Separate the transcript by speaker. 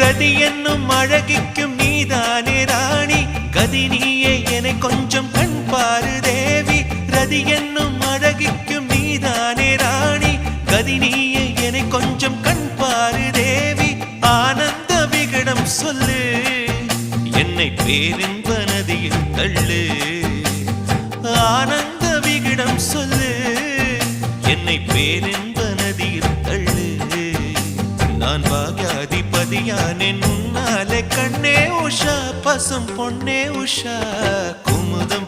Speaker 1: ரதி என்னும் அழகிக்கும் நீதானே ராணி கதி நீயே என கொஞ்சம் கண் பாரு தேவி ரதி என்னும் அழகிக்கும் நீதானே ராணி கதி நீயே என கொஞ்சம் கண் பாரு தேவி ஆனந்த விகடம் சொல்லு என்னை பேரின்ப நதியில் தள்ளு ஆனந்த விகடம் சொல்லு என்னை பேரின்ப நதியில் தள்ளு நான் பாக்யாதிபதியானேன் உன்னாலே கண்ணே உஷா பசும் பொன்னே உஷா குமுதம்